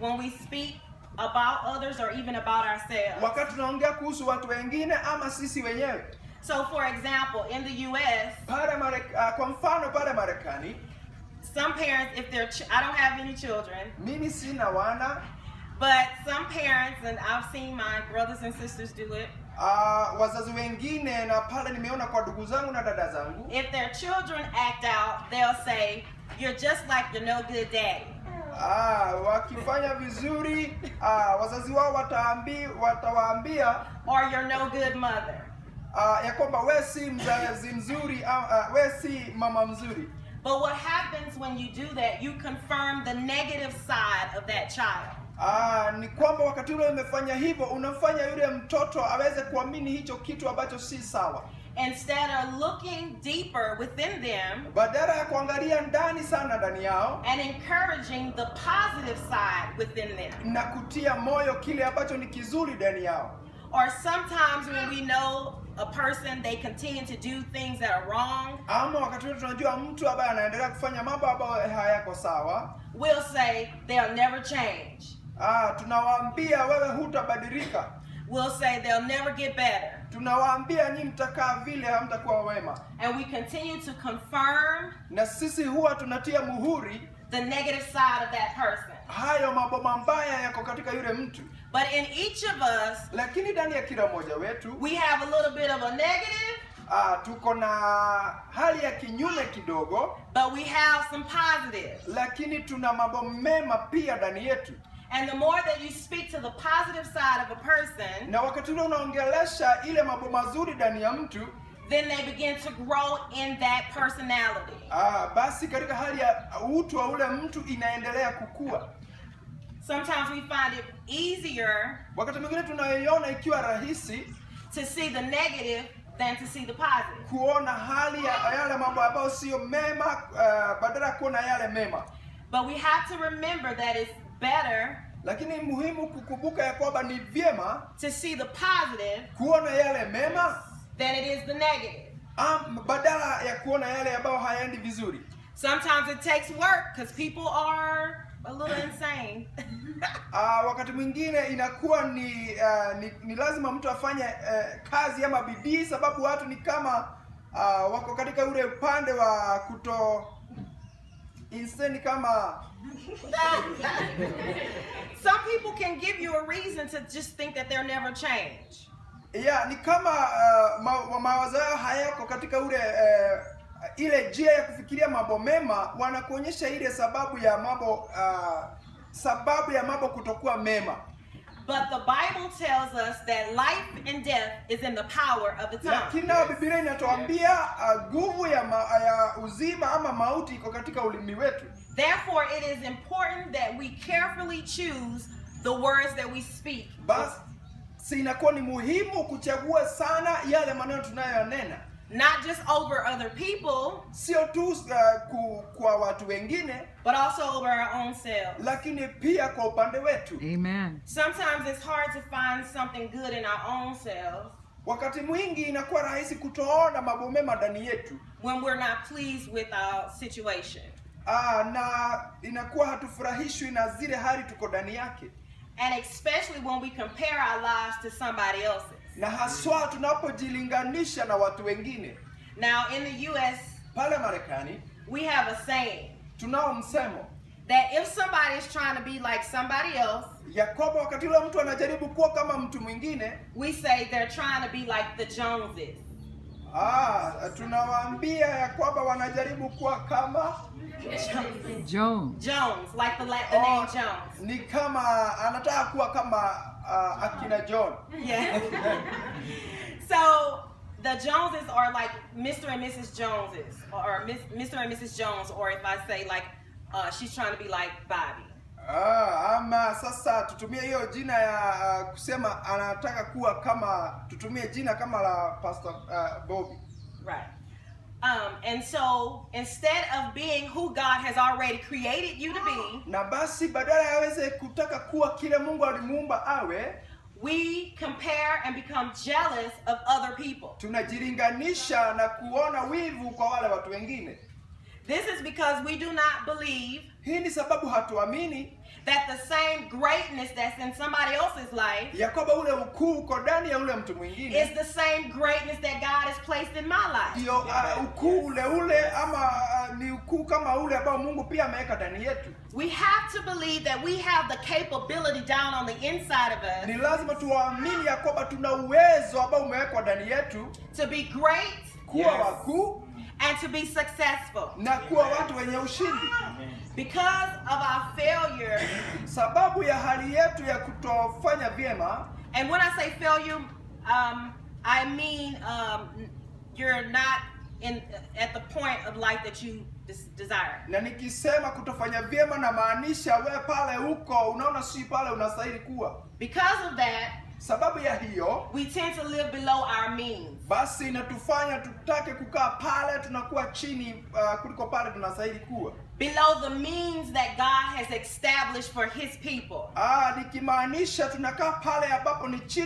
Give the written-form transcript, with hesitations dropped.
when we speak about others or even about ourselves. Wakati tunaongea kuhusu watu wengine ama sisi wenyewe. So for example, in the US, kwa mfano pale Marekani, some parents, if they're I don't have any children. Mimi sina wana. But some parents, and I've seen my brothers and sisters do it. Wazazi wengine na pale nimeona kwa ndugu zangu na dada zangu. If their children act out, they'll say, "You're just like your no good daddy." Wakifanya vizuri, wazazi wao watawaambia, or you're no good mother. Ya kwamba wewe si mzazi mzuri, wewe si mama mzuri. But what happens when you do that, you confirm the negative side of that child. Ni kwamba wakati ule umefanya hivyo, unafanya yule mtoto aweze kuamini hicho kitu ambacho si sawa. Instead of looking deeper within them, badala ya kuangalia ndani sana ndani yao, and encouraging the positive side within them, na kutia moyo kile ambacho ni kizuri ndani yao. Or sometimes when we know a person, they continue to do things that are wrong, ama wakati tunajua mtu ambaye anaendelea kufanya mambo ambayo hayako sawa, we'll say they'll never change. Tunawaambia wewe hutabadilika. We'll say they'll never get better. Tunawaambia nyinyi mtakaa vile hamtakuwa wema. And we continue to confirm, na sisi huwa tunatia muhuri, the negative side of that person. Hayo mambo mabaya yako katika yule mtu. But in each of us, lakini ndani ya kila mmoja wetu, we have a little bit of a negative, tuko na hali ya kinyume kidogo, but we have some positive. Lakini tuna mambo mema pia ndani yetu. And the more that you speak to the positive side of a person, na wakati ule unaongelesha ile mambo mazuri ndani ya mtu, then they begin to grow in that personality. Basi katika hali ya utu wa ule mtu inaendelea kukua. Sometimes we find it easier, wakati mwingine tunaiona ikiwa rahisi, to see the negative than to see the positive. Kuona hali ya yale mambo ambayo sio mema, badala kuona yale mema. But we have to remember that it's better, lakini muhimu kukumbuka ya kwamba ni vyema, to see the positive, kuona yale mema, than it is the negative. Badala ya kuona yale ambayo hayaendi vizuri. Sometimes it takes work because people are a little insane. Wakati mwingine inakuwa ni lazima mtu afanye kazi ama bidii, sababu watu ni kama wako katika ule upande wa kuto insane kama some people can give you a reason to just think that they'll never change. Ni kama mawazo yao hayako katika ule ile njia ya kufikiria mambo mema, wanakuonyesha ile sababu ya mambo kutokuwa mema. But the Bible tells us that life and death is in the power of the tongue. Lakini Biblia inatuambia nguvu ya uzima ama mauti iko katika ulimi wetu. Therefore it is important that we carefully choose the words that we speak. Basi inakuwa ni muhimu kuchagua sana yale maneno tunayonena. Not just over other people, sio tu kwa watu wengine, but also over our own selves. Lakini pia kwa upande wetu. Amen. Sometimes it's hard to find something good in our own selves. Wakati mwingi inakuwa rahisi kutoona mambo mema ndani yetu, when we're not pleased with our situation. Na inakuwa hatufurahishwi na zile hali tuko ndani yake. And especially when we compare our lives to somebody else's. Na haswa tunapojilinganisha na watu wengine. Now in the US, pale Marekani, we have a saying. Tunao msemo that if somebody is trying to be like somebody else, ya kwamba wakati ule mtu anajaribu kuwa kama mtu mwingine, we say they're trying to be like the Joneses. Tunawaambia ya kwamba wanajaribu kuwa kama Jones, like the name Jones. Ni kama anataka kuwa kama akina John. Yeah. So the Joneses are like Mr. and Mrs. Joneses, or Mr. and Mrs. Jones, or if I say like she's trying to be like Bobby. Ama sasa tutumie hiyo jina ya kusema anataka kuwa kama, tutumie jina kama la Pastor Bobby. Right. And so instead of being who God has already created you to be, na basi badala yaweze kutaka kuwa kile Mungu alimuumba awe, we compare and become jealous of other people. Tunajilinganisha na kuona wivu kwa wale watu wengine. This is because we do not believe hii ni sababu hatuamini that the same greatness that's in somebody else's life ya kwamba ule ukuu uko ndani ya ule mtu mwingine is the same greatness that God has placed in my life. ndio ukuu ule ama ni ukuu kama ule ambao Mungu pia ameweka ndani yetu. We have to believe that we have the capability down on the inside of us. Ni lazima tuamini ya kwamba tuna uwezo ambao umewekwa ndani yetu To be great. kuwa wakuu and to be successful. Na kuwa watu wenye ushindi. Because of our failure, sababu ya hali yetu ya kutofanya vyema. And when I say failure, I mean you're not at the point of life that you desire. Na nikisema kutofanya vyema na maanisha wewe pale huko unaona si pale unastahili kuwa. Because of that, sababu ya hiyo, we tend to live below our means. Basi inatufanya tutake kukaa pale tunakuwa chini kuliko pale tunastahili kuwa. Below the means that God has established for his people. Nikimaanisha tunakaa pale ambapo ni chini